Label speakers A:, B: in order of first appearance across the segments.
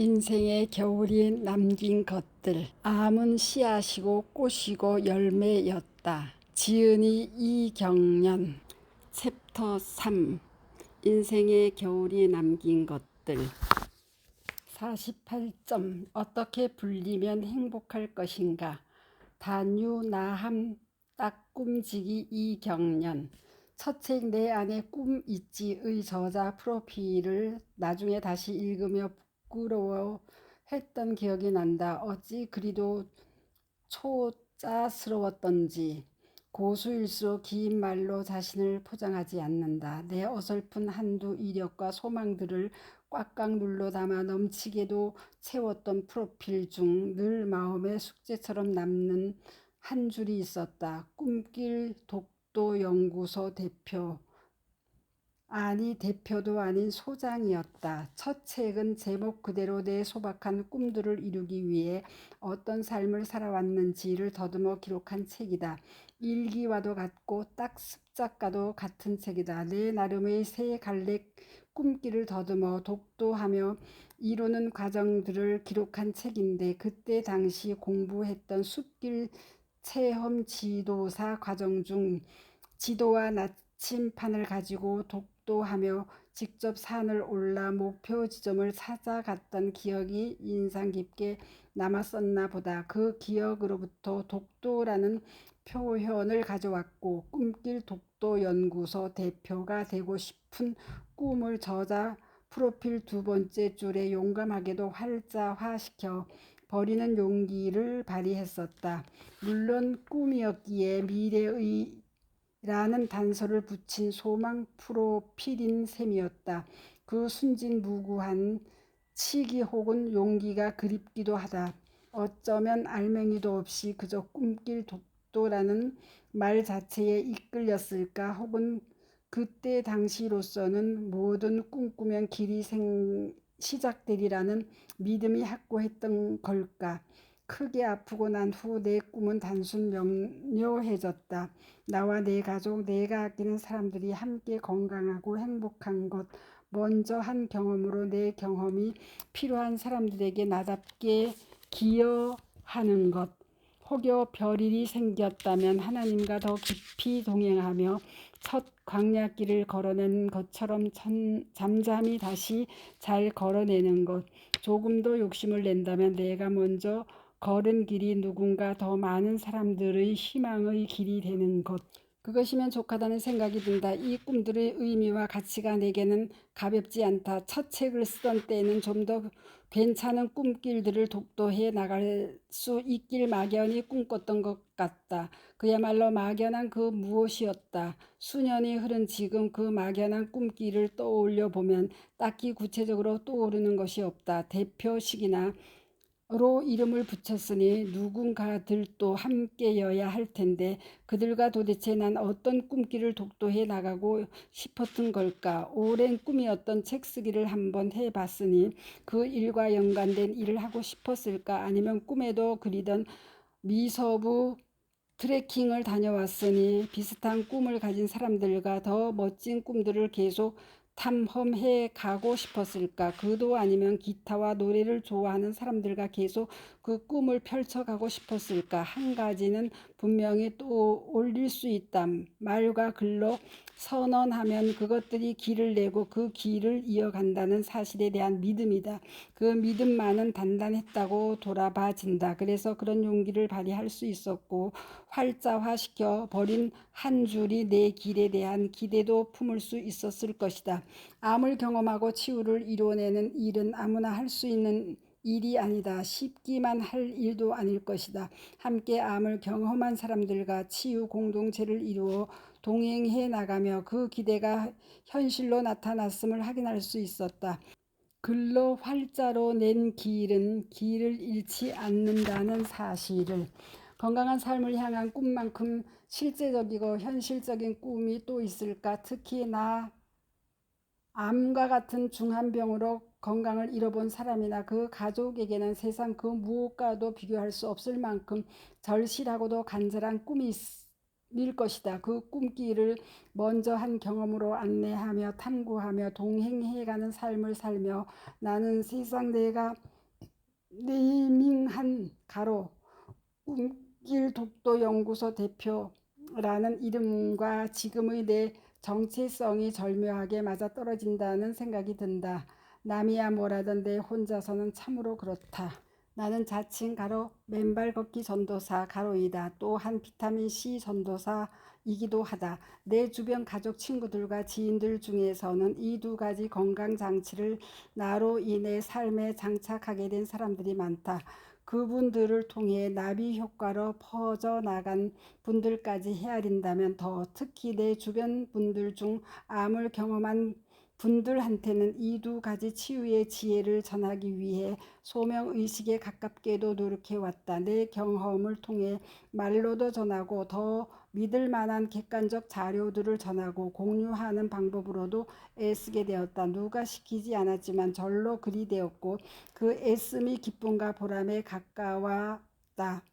A: 인생의 겨울이 남긴 것들. 암은 씨앗이고 꽃이고 열매였다. 지은이 이경련. 챕터 3. 인생의 겨울이 남긴 것들. 48점. 어떻게 불리면 행복할 것인가. 단유 나함 딱 꿈지기 이경련. 첫 책 내 안에 꿈 있지의 저자 프로필을 나중에 다시 읽으며 부끄러워했던 기억이 난다. 어찌 그리도 초짜스러웠던지. 고수일수록 긴 말로 자신을 포장하지 않는다. 내 어설픈 한두 이력과 소망들을 꽉꽉 눌러 담아 넘치게도 채웠던 프로필 중 늘 마음의 숙제처럼 남는 한 줄이 있었다. 꿈길 독도연구소 대표. 아니, 대표도 아닌 소장이었다. 첫 책은 제목 그대로 내 소박한 꿈들을 이루기 위해 어떤 삶을 살아왔는지를 더듬어 기록한 책이다. 일기와도 같고 딱 습작과도 같은 책이다. 내 나름의 새 갈래 꿈길을 더듬어 독도하며 이루는 과정들을 기록한 책인데, 그때 당시 공부했던 숲길 체험 지도사 과정 중 지도와 나침판을 가지고 독도하며 직접 산을 올라 목표 지점을 찾아갔던 기억이 인상 깊게 남았었나 보다. 그 기억으로부터 독도라는 표현을 가져왔고, 꿈길 독도연구소 대표가 되고 싶은 꿈을 저자 프로필 두 번째 줄에 용감하게도 활자화시켜 버리는 용기를 발휘했었다. 물론 꿈이었기에 미래의 라는 단서를 붙인 소망 프로필인 셈이었다. 그 순진무구한 치기 혹은 용기가 그립기도 하다. 어쩌면 알맹이도 없이 그저 꿈길 독도라는 말 자체에 이끌렸을까, 혹은 그때 당시로서는 뭐든 꿈꾸면 길이 시작되리라는 믿음이 확고했던 걸까. 크게 아프고 난 후 내 꿈은 단순 명료해졌다. 나와 내 가족, 내가 아끼는 사람들이 함께 건강하고 행복한 것, 먼저 한 경험으로 내 경험이 필요한 사람들에게 나답게 기여하는 것, 혹여 별일이 생겼다면 하나님과 더 깊이 동행하며 첫 광야길을 걸어낸 것처럼 잠잠히 다시 잘 걸어내는 것, 조금 더 욕심을 낸다면 내가 먼저 걸은 길이 누군가 더 많은 사람들의 희망의 길이 되는 것, 그것이면 족하다는 생각이 든다. 이 꿈들의 의미와 가치가 내게는 가볍지 않다. 첫 책을 쓰던 때에는 좀 더 괜찮은 꿈길들을 독도해 나갈 수 있길 막연히 꿈꿨던 것 같다. 그야말로 막연한 그 무엇이었다. 수년이 흐른 지금 그 막연한 꿈길을 떠올려 보면 딱히 구체적으로 떠오르는 것이 없다. 대표식이나 로 이름을 붙였으니 누군가들도 함께여야 할 텐데, 그들과 도대체 난 어떤 꿈길을 독도해 나가고 싶었던 걸까. 오랜 꿈이었던 책 쓰기를 한번 해봤으니 그 일과 연관된 일을 하고 싶었을까. 아니면 꿈에도 그리던 미서부 트레킹을 다녀왔으니 비슷한 꿈을 가진 사람들과 더 멋진 꿈들을 계속 탐험해 가고 싶었을까. 그도 아니면 기타와 노래를 좋아하는 사람들과 계속 그 꿈을 펼쳐가고 싶었을까. 한 가지는 분명히 또 올릴 수 있다. 말과 글로 선언하면 그것들이 길을 내고 그 길을 이어간다는 사실에 대한 믿음이다. 그 믿음만은 단단했다고 돌아봐진다. 그래서 그런 용기를 발휘할 수 있었고, 활자화시켜 버린 한 줄이 내 길에 대한 기대도 품을 수 있었을 것이다. 암을 경험하고 치유를 이뤄내는 일은 아무나 할 수 있는 일이 아니다. 쉽기만 할 일도 아닐 것이다. 함께 암을 경험한 사람들과 치유 공동체를 이루어 동행해 나가며 그 기대가 현실로 나타났음을 확인할 수 있었다. 글로 활자로 낸 길은 길을 잃지 않는다는 사실을. 건강한 삶을 향한 꿈만큼 실제적이고 현실적인 꿈이 또 있을까? 특히 나 암과 같은 중한병으로 건강을 잃어본 사람이나 그 가족에게는 세상 그 무엇과도 비교할 수 없을 만큼 절실하고도 간절한 꿈이 있을 것이다. 그 꿈길을 먼저 한 경험으로 안내하며 탐구하며 동행해가는 삶을 살며 나는 세상 내가 네이밍한 가로 꿈길 독도 연구소 대표라는 이름과 지금의 내 정체성이 절묘하게 맞아떨어진다는 생각이 든다. 남이야 뭐라던 내 혼자서는 참으로 그렇다. 나는 자칭 가로 맨발 걷기 전도사 가로이다. 또한 비타민 C 전도사이기도 하다. 내 주변 가족 친구들과 지인들 중에서는 이 두 가지 건강 장치를 나로 인해 삶에 장착하게 된 사람들이 많다. 그분들을 통해 나비 효과로 퍼져나간 분들까지 헤아린다면 더 특히 내 주변 분들 중 암을 경험한 분들한테는 이 두 가지 치유의 지혜를 전하기 위해 소명의식에 가깝게도 노력해왔다. 내 경험을 통해 말로도 전하고 더 믿을 만한 객관적 자료들을 전하고 공유하는 방법으로도 애쓰게 되었다. 누가 시키지 않았지만 절로 그리 되었고 그 애씀이 기쁨과 보람에 가까웠다.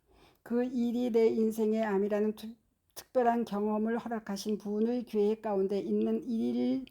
A: 그 일이 내 인생의 암이라는 특별한 경험을 허락하신 분의 계획 가운데 있는 일일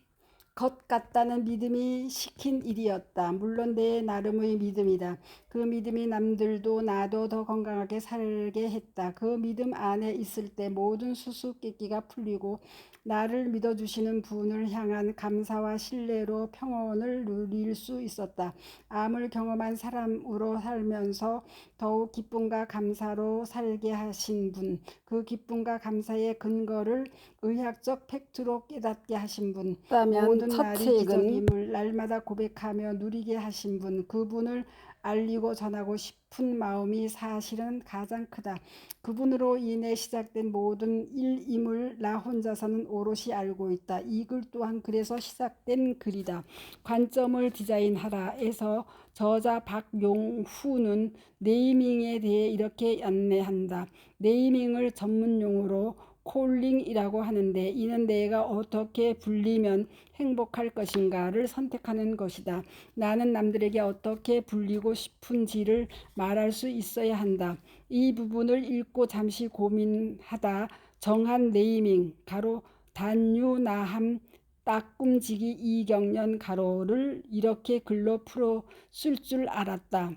A: 것 같다는 믿음이 시킨 일이었다. 물론 내 나름의 믿음이다. 그 믿음이 남들도 나도 더 건강하게 살게 했다. 그 믿음 안에 있을 때 모든 수수께끼가 풀리고 나를 믿어주시는 분을 향한 감사와 신뢰로 평온을 누릴 수 있었다. 암을 경험한 사람으로 살면서 더욱 기쁨과 감사로 살게 하신 분, 그 기쁨과 감사의 근거를 의학적 팩트로 깨닫게 하신 분, 모든 날이 기적임을 날마다 고백하며 누리게 하신 분, 그분을 알리고 전하고 싶은 마음이 사실은 가장 크다. 그분으로 인해 시작된 모든 일임을 나 혼자서는 오롯이 알고 있다. 이 글 또한 그래서 시작된 글이다. 관점을 디자인하라에서 저자 박용후는 네이밍에 대해 이렇게 안내한다. 네이밍을 전문용어로 콜링이라고 하는데 이는 내가 어떻게 불리면 행복할 것인가를 선택하는 것이다. 나는 남들에게 어떻게 불리고 싶은지를 말할 수 있어야 한다. 이 부분을 읽고 잠시 고민하다 정한 네이밍 가로 단유나함 따끔지기 이경련 가로를 이렇게 글로 풀어 쓸 줄 알았다.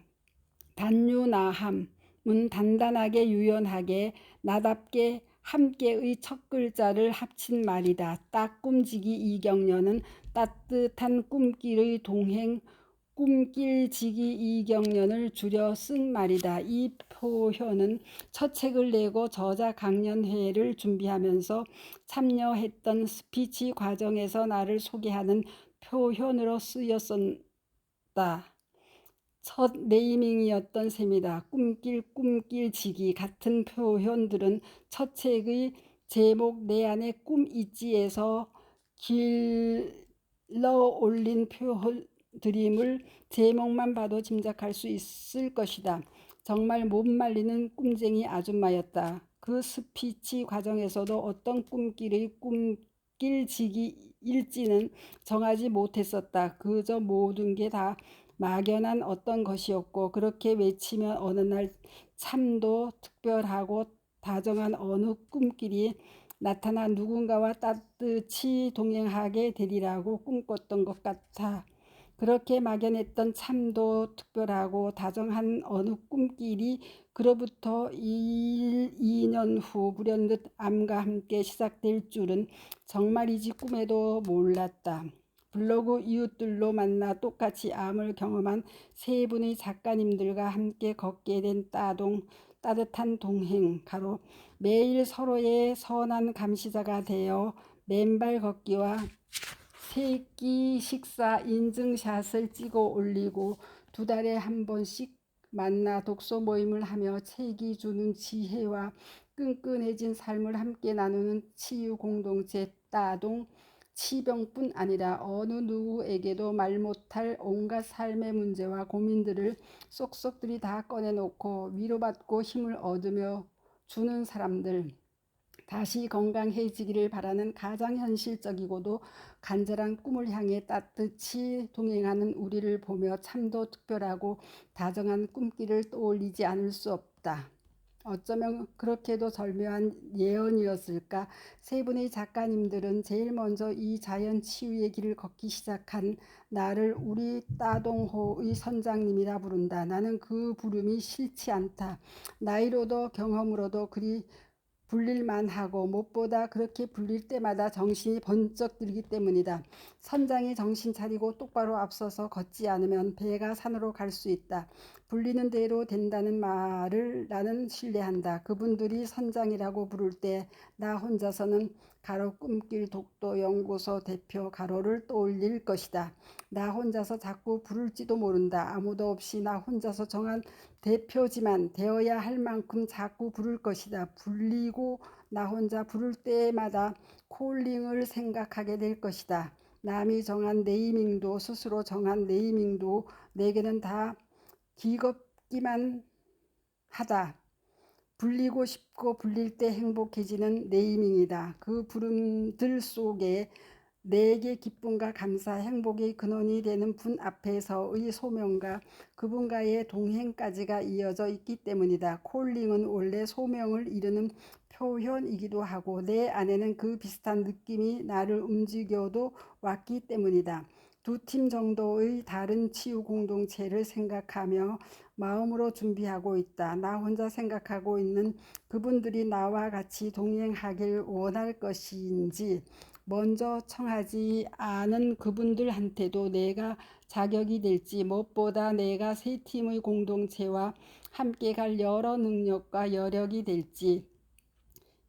A: 단유나함은 단단하게 유연하게 나답게 함께의 첫 글자를 합친 말이다. 따끔지기 이경련은 따뜻한 꿈길의 동행 꿈길지기 이경련을 줄여 쓴 말이다. 이 표현은 첫 책을 내고 저자 강연회를 준비하면서 참여했던 스피치 과정에서 나를 소개하는 표현으로 쓰였었다. 첫 네이밍이었던 셈이다. 꿈길지기 같은 표현들은 첫 책의 제목 내 안에 꿈 있지에서 길러 올린 표현들임을 제목만 봐도 짐작할 수 있을 것이다. 정말 못 말리는 꿈쟁이 아줌마였다. 그 스피치 과정에서도 어떤 꿈길지기일지는 정하지 못했었다. 그저 모든 게 다 막연한 어떤 것이었고 그렇게 외치면 어느 날 참도 특별하고 다정한 어느 꿈길이 나타나 누군가와 따뜻이 동행하게 되리라고 꿈꿨던 것 같아. 그렇게 막연했던 참도 특별하고 다정한 어느 꿈길이 그로부터 2년 후 불현듯 암과 함께 시작될 줄은 정말이지 꿈에도 몰랐다. 블로그 이웃들로 만나 똑같이 암을 경험한 세 분의 작가님들과 함께 걷게 된 따뜻한 동행 가로 매일 서로의 선한 감시자가 되어 맨발 걷기와 세끼 식사 인증샷을 찍어 올리고 두 달에 한 번씩 만나 독서 모임을 하며 책이 주는 지혜와 끈끈해진 삶을 함께 나누는 치유 공동체 따동 치병뿐 아니라 어느 누구에게도 말 못할 온갖 삶의 문제와 고민들을 쏙쏙들이 다 꺼내놓고 위로받고 힘을 얻으며 주는 사람들. 다시 건강해지기를 바라는 가장 현실적이고도 간절한 꿈을 향해 따뜻이 동행하는 우리를 보며 참도 특별하고 다정한 꿈길을 떠올리지 않을 수 없다. 어쩌면 그렇게도 절묘한 예언이었을까. 세 분의 작가님들은 제일 먼저 이 자연 치유의 길을 걷기 시작한 나를 우리 따동호의 선장님이라 부른다. 나는 그 부름이 싫지 않다. 나이로도 경험으로도 그리 불릴만하고 무엇보다 그렇게 불릴 때마다 정신이 번쩍 들기 때문이다. 선장이 정신 차리고 똑바로 앞서서 걷지 않으면 배가 산으로 갈 수 있다. 불리는 대로 된다는 말을 나는 신뢰한다. 그분들이 선장이라고 부를 때 나 혼자서는 가로 꿈길 독도 연구소 대표 가로를 떠올릴 것이다. 나 혼자서 자꾸 부를지도 모른다. 아무도 없이 나 혼자서 정한 대표지만 되어야 할 만큼 자꾸 부를 것이다. 불리고 나 혼자 부를 때마다 콜링을 생각하게 될 것이다. 남이 정한 네이밍도 스스로 정한 네이밍도 내게는 다 기겁기만 하다. 불리고 싶고 불릴 때 행복해지는 네이밍이다. 그 부름들 속에 내게 기쁨과 감사, 행복의 근원이 되는 분 앞에서의 소명과 그분과의 동행까지가 이어져 있기 때문이다. 콜링은 원래 소명을 이루는 표현이기도 하고 내 안에는 그 비슷한 느낌이 나를 움직여도 왔기 때문이다. 두 팀 정도의 다른 치유 공동체를 생각하며 마음으로 준비하고 있다. 나 혼자 생각하고 있는 그분들이 나와 같이 동행하길 원할 것인지 먼저 청하지 않은 그분들한테도 내가 자격이 될지 무엇보다 내가 세 팀의 공동체와 함께 갈 여러 능력과 여력이 될지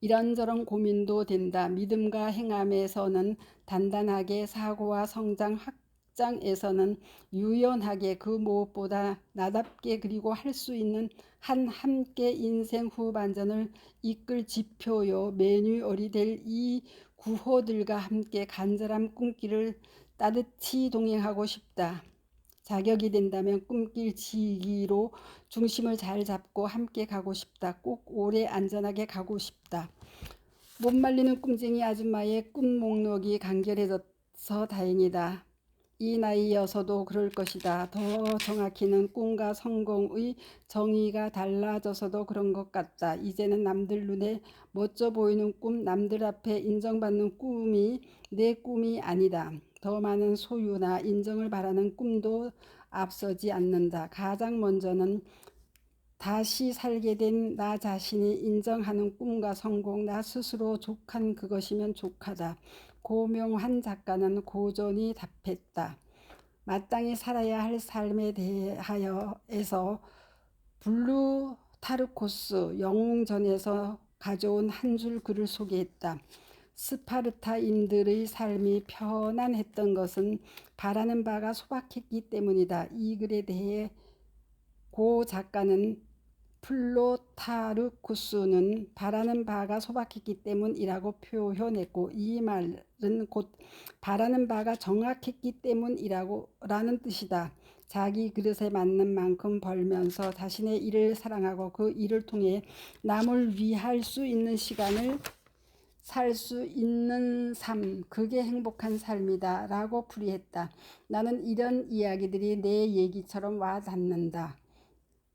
A: 이런저런 고민도 된다. 믿음과 행함에서는 단단하게 사고와 성장 확장에서는 유연하게 그 무엇보다 나답게 그리고 할 수 있는 한 함께 인생 후반전을 이끌 지표요 매뉴얼이 될 이 구호들과 함께 간절한 꿈길을 따뜻히 동행하고 싶다. 자격이 된다면 꿈길 지기로 중심을 잘 잡고 함께 가고 싶다. 꼭 오래 안전하게 가고 싶다. 못 말리는 꿈쟁이 아줌마의 꿈 목록이 간결해져서 다행이다. 이 나이여서도 그럴 것이다. 더 정확히는 꿈과 성공의 정의가 달라져서도 그런 것 같다. 이제는 남들 눈에 멋져 보이는 꿈, 남들 앞에 인정받는 꿈이 내 꿈이 아니다. 더 많은 소유나 인정을 바라는 꿈도 앞서지 않는다. 가장 먼저는 다시 살게 된 나 자신이 인정하는 꿈과 성공, 나 스스로 족한 그것이면 족하다. 고명한 작가는 고전히 답했다. 마땅히 살아야 할 삶에 대하여에서 블루타르코스 영웅전에서 가져온 한 줄 글을 소개했다. 스파르타인들의 삶이 편안했던 것은 바라는 바가 소박했기 때문이다. 이 글에 대해 고 작가는 플로타르쿠스는 바라는 바가 소박했기 때문이라고 표현했고 이 말은 곧 바라는 바가 정확했기 때문이라는 뜻이다. 자기 그릇에 맞는 만큼 벌면서 자신의 일을 사랑하고 그 일을 통해 남을 위할 수 있는 시간을 살 수 있는 삶, 그게 행복한 삶이다 라고 풀이했다. 나는 이런 이야기들이 내 얘기처럼 와 닿는다.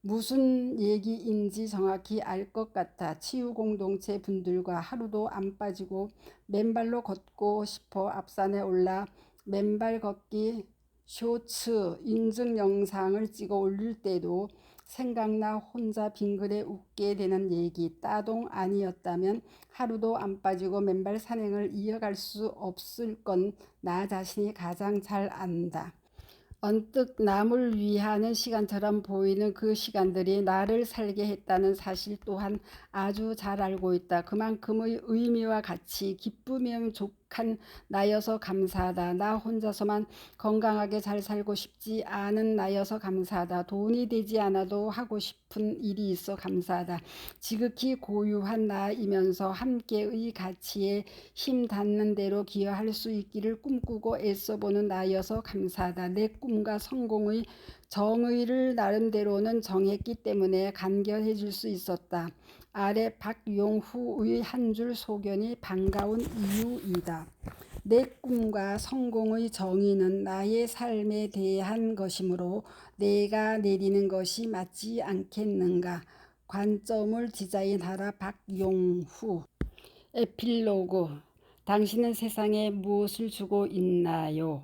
A: 무슨 얘기인지 정확히 알 것 같아. 치유 공동체 분들과 하루도 안 빠지고 맨발로 걷고 싶어 앞산에 올라 맨발 걷기 쇼츠 인증 영상을 찍어 올릴 때도 생각나 혼자 빙그레 웃게 되는 얘기. 따동 아니었다면 하루도 안 빠지고 맨발 산행을 이어갈 수 없을 건 나 자신이 가장 잘 안다. 언뜻 남을 위하는 시간처럼 보이는 그 시간들이 나를 살게 했다는 사실 또한 아주 잘 알고 있다. 그만큼의 의미와 가치, 기쁘면 족한 나여서 감사하다. 나 혼자서만 건강하게 잘 살고 싶지 않은 나여서 감사하다. 돈이 되지 않아도 하고 싶은 일이 있어 감사하다. 지극히 고유한 나이면서 함께의 가치에 힘 닿는 대로 기여할 수 있기를 꿈꾸고 애써보는 나여서 감사하다. 내 꿈과 성공의 정의를 나름대로는 정했기 때문에 간결해질 수 있었다. 아래 박용후의 한 줄 소견이 반가운 이유이다. 내 꿈과 성공의 정의는 나의 삶에 대한 것이므로 내가 내리는 것이 맞지 않겠는가. 관점을 디자인하라. 박용후. 에필로그. 당신은 세상에 무엇을 주고 있나요?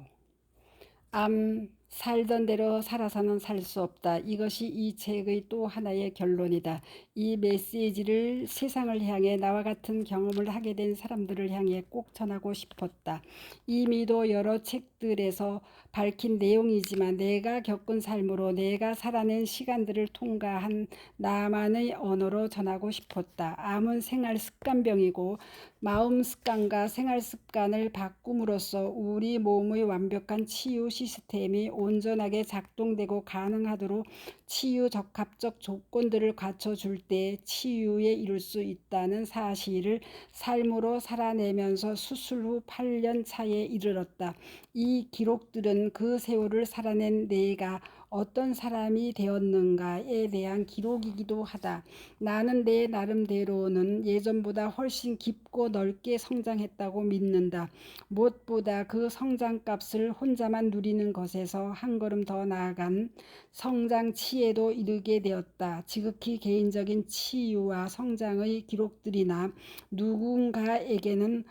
A: 살던 대로 살아서는 살 수 없다. 이것이 이 책의 또 하나의 결론이다. 이 메시지를 세상을 향해 나와 같은 경험을 하게 된 사람들을 향해 꼭 전하고 싶었다. 이미도 여러 책들에서 밝힌 내용이지만 내가 겪은 삶으로 내가 살아낸 시간들을 통과한 나만의 언어로 전하고 싶었다. 암은 생활 습관병이고 마음 습관과 생활 습관을 바꿈으로써 우리 몸의 완벽한 치유 시스템이 온전하게 작동되고 가능하도록 치유 적합적 조건들을 갖춰줄 때 치유에 이를 수 있다는 사실을 삶으로 살아내면서 수술 후 8년 차에 이르렀다. 이 기록들은 그 세월을 살아낸 내가 어떤 사람이 되었는가에 대한 기록이기도 하다. 나는 내 나름대로는 예전보다 훨씬 깊고 넓게 성장했다고 믿는다. 무엇보다 그 성장값을 혼자만 누리는 것에서 한 걸음 더 나아간 성장치에도 이르게 되었다. 지극히 개인적인 치유와 성장의 기록들이나 누군가에게는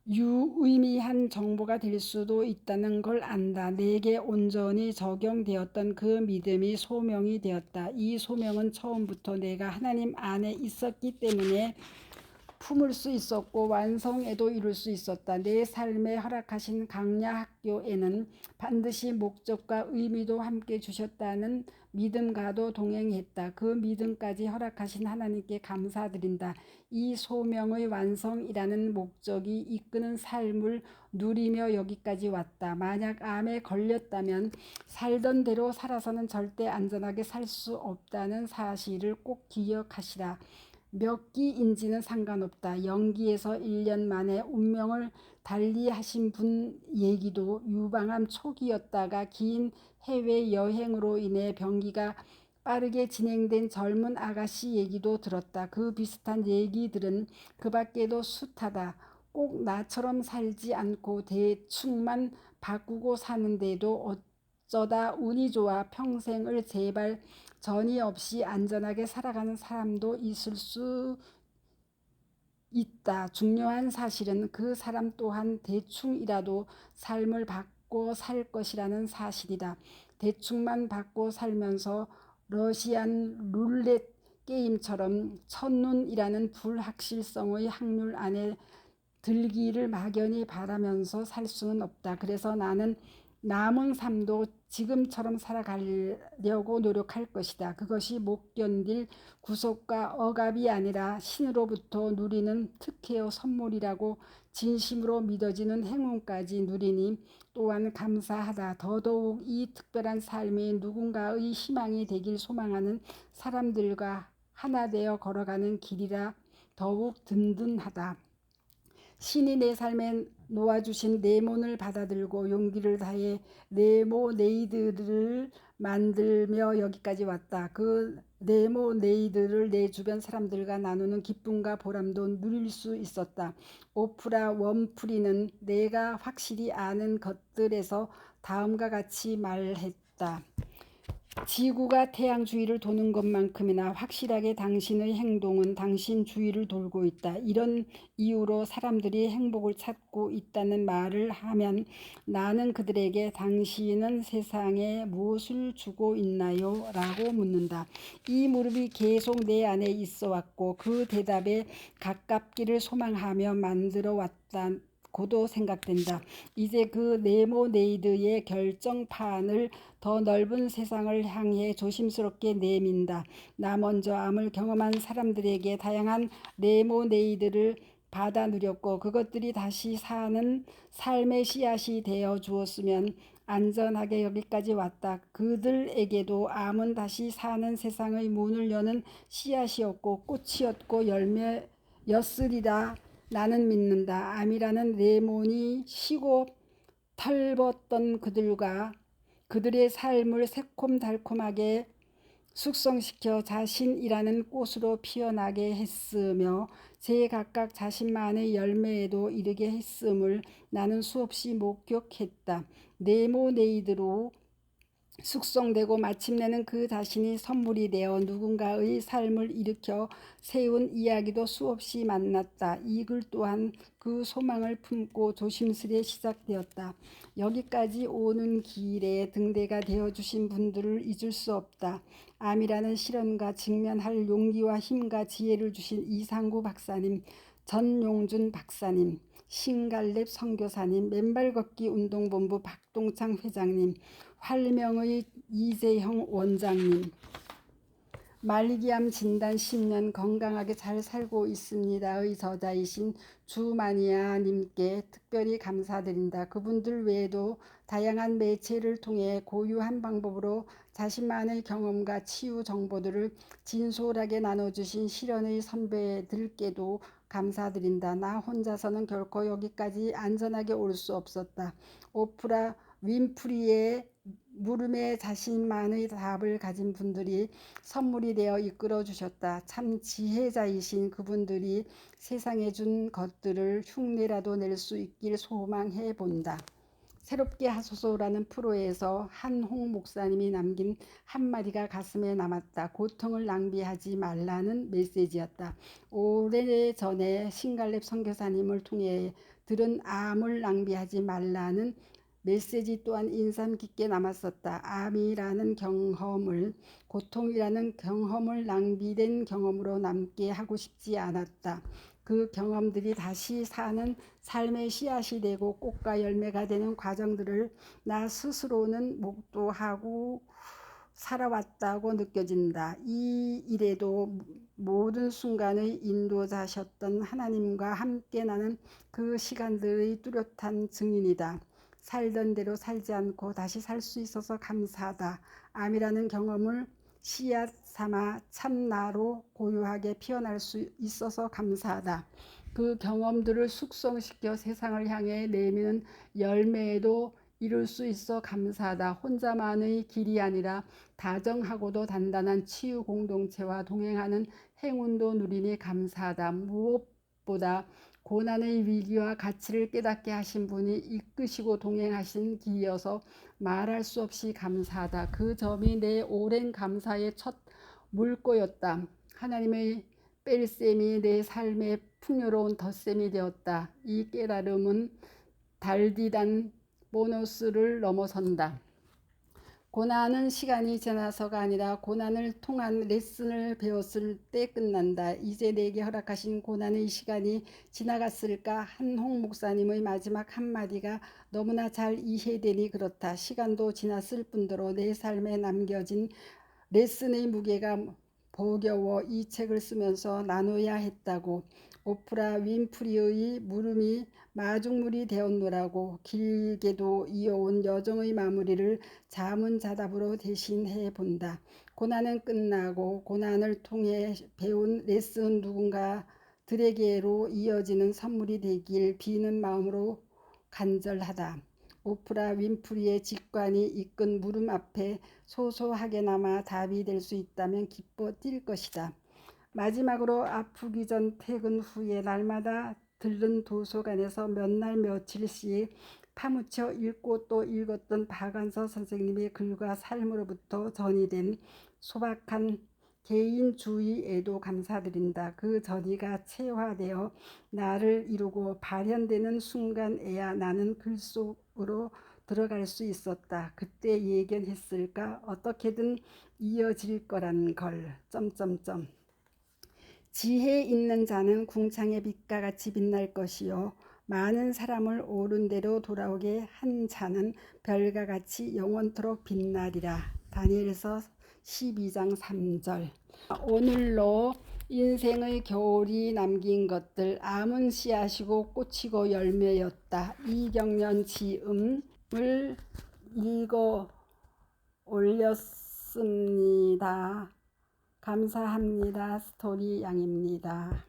A: 유의미한 정보가 될 수도 있다는 걸 안다. 내게 온전히 적용되었던 그 믿음이 소명이 되었다. 이 소명은 처음부터 내가 하나님 안에 있었기 때문에 품을 수 있었고 완성에도 이룰 수 있었다. 내 삶에 허락하신 강야 학교에는 반드시 목적과 의미도 함께 주셨다는 믿음과도 동행했다. 그 믿음까지 허락하신 하나님께 감사드린다. 이 소명의 완성이라는 목적이 이끄는 삶을 누리며 여기까지 왔다. 만약 암에 걸렸다면 살던 대로 살아서는 절대 안전하게 살 수 없다는 사실을 꼭 기억하시라. 몇 기인지는 상관없다. 연기에서 1년 만에 운명을 달리하신 분 얘기도 유방암 초기였다가 긴 해외여행으로 인해 병기가 빠르게 진행된 젊은 아가씨 얘기도 들었다. 그 비슷한 얘기들은 그 밖에도 숱하다. 꼭 나처럼 살지 않고 대충만 바꾸고 사는데도 어쩌다 운이 좋아 평생을 제발 전이 없이 안전하게 살아가는 사람도 있을 수 있다. 중요한 사실은 그 사람 또한 대충이라도 삶을 바꿔 살 것이라는 사실이다. 대충만 바꿔 살면서 러시안 룰렛 게임처럼 첫눈이라는 불확실성의 확률 안에 들기를 막연히 바라면서 살 수는 없다. 그래서 나는 남은 삶도 지금처럼 살아가려고 노력할 것이다. 그것이 못 견딜 구속과 억압이 아니라 신으로부터 누리는 특혜의 선물이라고 진심으로 믿어지는 행운까지 누리니 또한 감사하다. 더더욱 이 특별한 삶이 누군가의 희망이 되길 소망하는 사람들과 하나 되어 걸어가는 길이라 더욱 든든하다. 신이 내 삶에 놓아주신 네모를 받아들고 용기를 다해 네모네이드를 만들며 여기까지 왔다. 그 네모네이드를 내 주변 사람들과 나누는 기쁨과 보람도 누릴 수 있었다. 오프라 윈프리는 내가 확실히 아는 것들에서 다음과 같이 말했다. 지구가 태양 주위를 도는 것만큼이나 확실하게 당신의 행동은 당신 주위를 돌고 있다. 이런 이유로 사람들이 행복을 찾고 있다는 말을 하면 나는 그들에게 당신은 세상에 무엇을 주고 있나요? 라고 묻는다. 이 무릎이 계속 내 안에 있어 왔고 그 대답에 가깝기를 소망하며 만들어 왔다. 고도 생각된다. 이제 그 네모네이드의 결정판을 더 넓은 세상을 향해 조심스럽게 내민다. 나 먼저 암을 경험한 사람들에게 다양한 네모네이드를 받아 누렸고 그것들이 다시 사는 삶의 씨앗이 되어 주었으면 안전하게 여기까지 왔다. 그들에게도 암은 다시 사는 세상의 문을 여는 씨앗이었고 꽃이었고 열매였으리라 나는 믿는다. 암이라는 네모니 쉬고 털벗던 그들과 그들의 삶을 새콤달콤하게 숙성시켜 자신이라는 꽃으로 피어나게 했으며 제각각 자신만의 열매에도 이르게 했음을 나는 수없이 목격했다. 네모네이드로 숙성되고 마침내는 그 자신이 선물이 되어 누군가의 삶을 일으켜 세운 이야기도 수없이 만났다. 이 글 또한 그 소망을 품고 조심스레 시작되었다. 여기까지 오는 길에 등대가 되어주신 분들을 잊을 수 없다. 암이라는 시련과 직면할 용기와 힘과 지혜를 주신 이상구 박사님, 전용준 박사님, 신갈렙 선교사님, 맨발걷기 운동본부 박동창 회장님, 활명의 이재형 원장님, 말기암 진단 10년 건강하게 잘 살고 있습니다의 저자이신 주마니아님께 특별히 감사드린다. 그분들 외에도 다양한 매체를 통해 고유한 방법으로 자신만의 경험과 치유 정보들을 진솔하게 나눠주신 실현의 선배들께도 감사드린다. 나 혼자서는 결코 여기까지 안전하게 올 수 없었다. 오프라 윈프리의 물음에 자신만의 답을 가진 분들이 선물이 되어 이끌어 주셨다. 참 지혜자이신 그분들이 세상에 준 것들을 흉내라도 낼 수 있길 소망해 본다. 새롭게 하소서라는 프로에서 한홍 목사님이 남긴 한마디가 가슴에 남았다. 고통을 낭비하지 말라는 메시지였다. 오래전에 신갈렙 선교사님을 통해 들은 암을 낭비하지 말라는 메시지 또한 인상 깊게 남았었다. 암이라는 경험을, 고통이라는 경험을 낭비된 경험으로 남게 하고 싶지 않았다. 그 경험들이 다시 사는 삶의 씨앗이 되고 꽃과 열매가 되는 과정들을 나 스스로는 목도하고 살아왔다고 느껴진다. 이 일에도 모든 순간의 인도자셨던 하나님과 함께 나는 그 시간들의 뚜렷한 증인이다. 살던 대로 살지 않고 다시 살 수 있어서 감사하다. 암이라는 경험을 씨앗 삼아 참나로 고유하게 피어날 수 있어서 감사하다. 그 경험들을 숙성시켜 세상을 향해 내미는 열매에도 이룰 수 있어 감사하다. 혼자만의 길이 아니라 다정하고도 단단한 치유 공동체와 동행하는 행운도 누리니 감사하다. 무엇보다 고난의 위기와 가치를 깨닫게 하신 분이 이끄시고 동행하신 길이어서 말할 수 없이 감사하다. 그 점이 내 오랜 감사의 첫 물꼬였다. 하나님의 뺄셈이 내 삶의 풍요로운 덧셈이 되었다. 이 깨달음은 달디단 보너스를 넘어선다. 고난은 시간이 지나서가 아니라 고난을 통한 레슨을 배웠을 때 끝난다. 이제 내게 허락하신 고난의 시간이 지나갔을까? 한홍 목사님의 마지막 한마디가 너무나 잘 이해되니 그렇다. 시간도 지났을 뿐더러 내 삶에 남겨진 레슨의 무게가 버거워 이 책을 쓰면서 나눠야 했다고. 오프라 윈프리의 물음이 마중물이 되었노라고. 길게도 이어온 여정의 마무리를 자문자답으로 대신해 본다. 고난은 끝나고 고난을 통해 배운 레슨은 누군가들에게로 이어지는 선물이 되길 비는 마음으로 간절하다. 오프라 윈프리의 직관이 이끈 물음 앞에 소소하게나마 답이 될 수 있다면 기뻐 뛸 것이다. 마지막으로 아프기 전 퇴근 후에 날마다 들른 도서관에서 몇 날 며칠씩 파묻혀 읽고 또 읽었던 박안서 선생님의 글과 삶으로부터 전이된 소박한 개인주의에도 감사드린다. 그 전이가 체화되어 나를 이루고 발현되는 순간에야 나는 글 속으로 들어갈 수 있었다. 그때 예견했을까? 어떻게든 이어질 거란 걸. 지혜 있는 자는 궁창의 빛과 같이 빛날 것이요 많은 사람을 옳은 대로 돌아오게 한 자는 별과 같이 영원토록 빛나리라. 다니엘서 12장 3절. 오늘로 인생의 겨울이 남긴 것들. 암은 씨앗이고 꽃이고 열매였다. 이경련 지음을 읽어 올렸습니다. 감사합니다. 스토리 양입니다.